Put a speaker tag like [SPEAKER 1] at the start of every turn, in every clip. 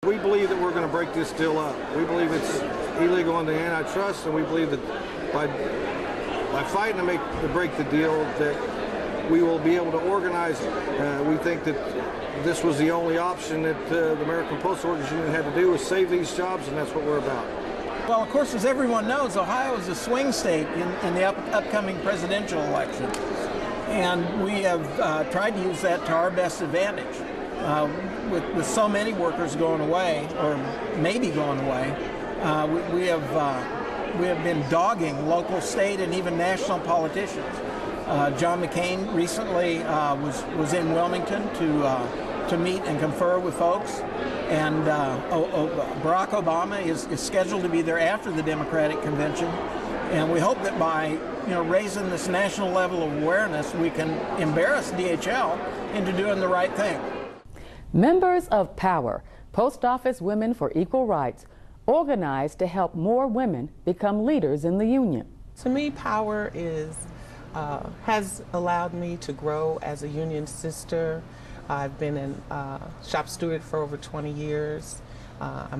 [SPEAKER 1] We believe that we're going to break this deal up. We believe it's illegal under antitrust, and we believe that by fighting to break the deal, that we will be able to organize. We think that this was the only option that the American Postal Workers Union had to do, was save these jobs, and that's what we're about.
[SPEAKER 2] Well, of course, as everyone knows, Ohio is a swing state in the upcoming presidential election, and we have tried to use that to our best advantage. With so many workers going away, or maybe going away, we have been dogging local, state, and even national politicians. John McCain recently was in Wilmington to meet and confer with folks, and Barack Obama is scheduled to be there after the Democratic convention, and we hope that by raising this national level of awareness, we can embarrass DHL into doing the right thing.
[SPEAKER 3] Members of POWER, Post Office Women for Equal Rights, organized to help more women become leaders in the union.
[SPEAKER 4] To me, POWER has allowed me to grow as a union sister. I've been a shop steward for over 20 years. I've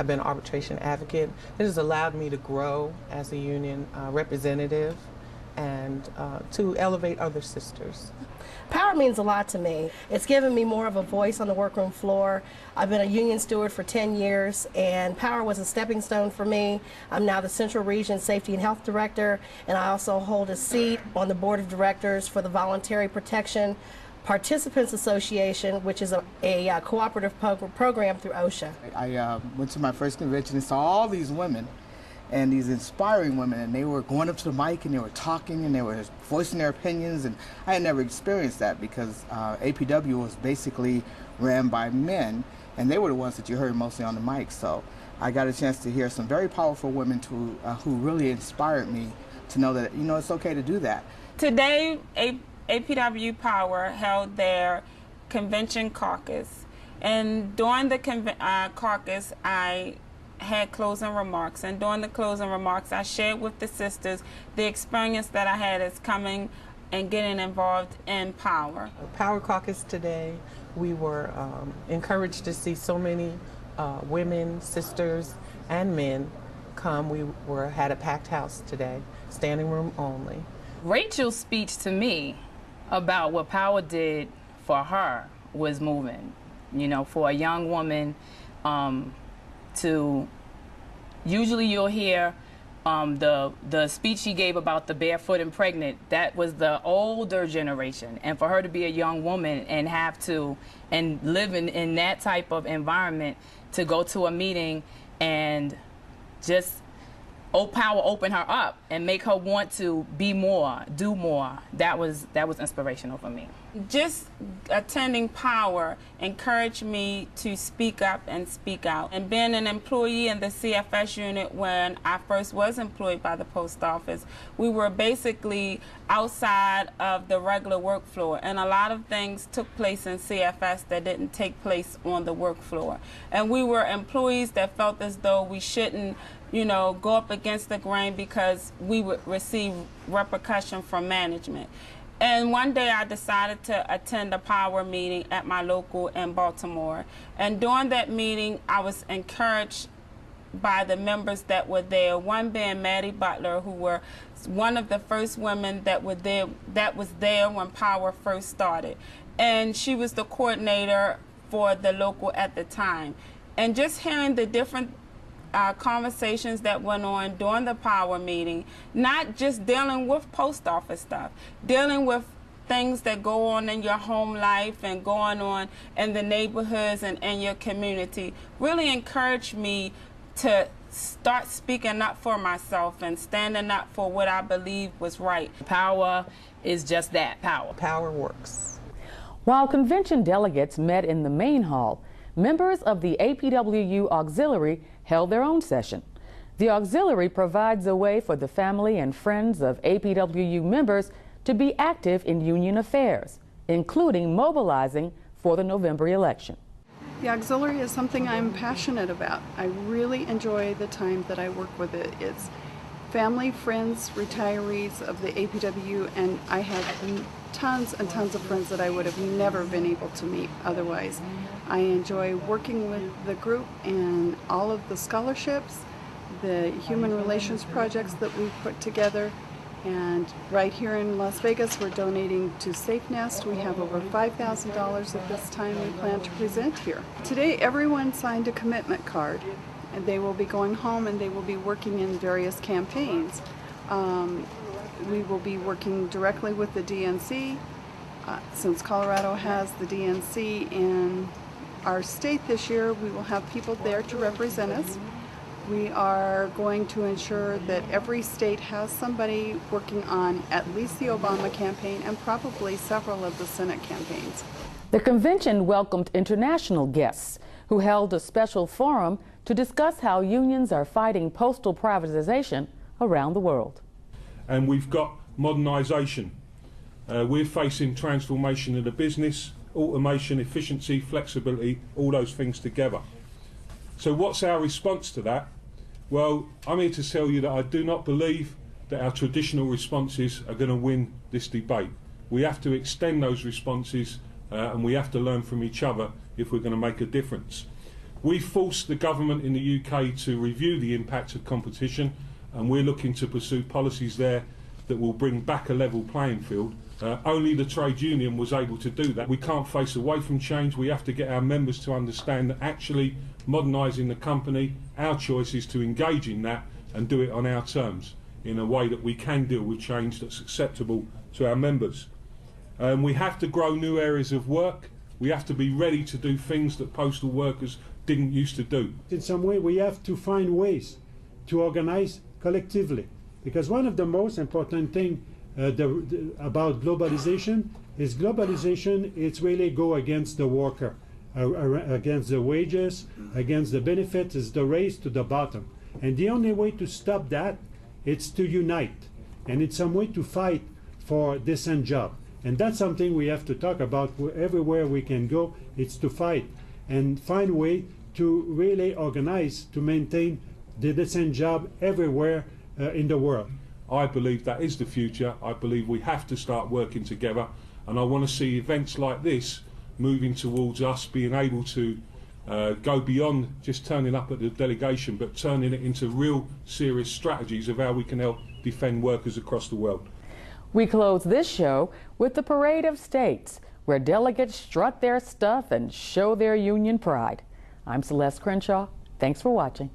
[SPEAKER 4] been an arbitration advocate. It has allowed me to grow as a union representative and to elevate other sisters.
[SPEAKER 5] Power means a lot to me. It's given me more of a voice on the workroom floor. I've been a union steward for 10 years, and Power was a stepping stone for me. I'm now the Central Region Safety and Health Director, and I also hold a seat on the Board of Directors for the Voluntary Protection Participants Association, which is a cooperative program through OSHA.
[SPEAKER 6] I went to my first convention and saw all these women, and these inspiring women, and they were going up to the mic and they were talking and they were voicing their opinions, and I had never experienced that because APWU was basically ran by men, and they were the ones that you heard mostly on the mic. So I got a chance to hear some very powerful women who really inspired me to know that it's okay to do that.
[SPEAKER 7] Today, APWU Power held their convention caucus, and during the caucus, I had closing remarks, and during the closing remarks I shared with the sisters the experience that I had as coming and getting involved in Power.
[SPEAKER 4] Power Caucus today, we were encouraged to see so many women, sisters, and men come. We had a packed house today, standing room only.
[SPEAKER 8] Rachel's speech to me about what Power did for her was moving. For a young woman, usually you'll hear the speech she gave about the barefoot and pregnant. That was the older generation, and for her to be a young woman and live in that type of environment, to go to a meeting and just Power open her up and make her want to be more, do more. That was inspirational for me.
[SPEAKER 7] Just attending Power encouraged me to speak up and speak out. And being an employee in the CFS unit when I first was employed by the post office, we were basically outside of the regular work floor, and a lot of things took place in CFS that didn't take place on the work floor. And we were employees that felt as though we shouldn't go up against the grain because we would receive repercussion from management. And one day I decided to attend a Power meeting at my local in Baltimore. And during that meeting, I was encouraged by the members that were there, one being Maddie Butler, who were one of the first women that was there when Power first started. And she was the coordinator for the local at the time. And just hearing the different conversations that went on during the Power meeting, not just dealing with post office stuff, dealing with things that go on in your home life and going on in the neighborhoods and in your community, really encouraged me to start speaking up for myself and standing up for what I believe was right.
[SPEAKER 8] Power is just that, power.
[SPEAKER 4] Power works.
[SPEAKER 3] While convention delegates met in the main hall, members of the APWU Auxiliary held their own session. The Auxiliary provides a way for the family and friends of APWU members to be active in union affairs, including mobilizing for the November election.
[SPEAKER 9] The Auxiliary is something I'm passionate about. I really enjoy the time that I work with it. It's family, friends, retirees of the APWU, and I have tons and tons of friends that I would have never been able to meet otherwise. I enjoy working with the group and all of the scholarships, the human relations projects that we put together. And right here in Las Vegas, we're donating to Safe Nest. We have over $5,000 at this time we plan to present here. Today, everyone signed a commitment card, and they will be going home and they will be working in various campaigns. We will be working directly with the DNC. Since Colorado has the DNC in our state this year, we will have people there to represent us. We are going to ensure that every state has somebody working on at least the Obama campaign and probably several of the Senate campaigns.
[SPEAKER 3] The convention welcomed international guests who held a special forum to discuss how unions are fighting postal privatization around the world.
[SPEAKER 10] And we've got modernisation. We're facing transformation of the business, automation, efficiency, flexibility, all those things together. So what's our response to that? Well, I'm here to tell you that I do not believe that our traditional responses are going to win this debate. We have to extend those responses and we have to learn from each other if we're going to make a difference. We forced the government in the UK to review the impact of competition, and we're looking to pursue policies there that will bring back a level playing field. Only the trade union was able to do that. We can't face away from change. We have to get our members to understand that actually modernising the company, our choice is to engage in that and do it on our terms in a way that we can deal with change that's acceptable to our members. We have to grow new areas of work. We have to be ready to do things that postal workers didn't used to do.
[SPEAKER 11] In some way, we have to find ways to organize collectively, because one of the most important things about globalization is it's really go against the worker, against the wages, against the benefits, is the race to the bottom. And the only way to stop that is to unite, and it's some way to fight for decent job. And that's something we have to talk about everywhere we can go. It's to fight and find a way to really organize to maintain the decent job everywhere in the world.
[SPEAKER 10] I believe that is the future. I believe we have to start working together, and I want to see events like this moving towards us being able to go beyond just turning up at the delegation, but turning it into real serious strategies of how we can help defend workers across the world.
[SPEAKER 3] We close this show with the Parade of States, where delegates strut their stuff and show their union pride. I'm Celeste Crenshaw. Thanks for watching.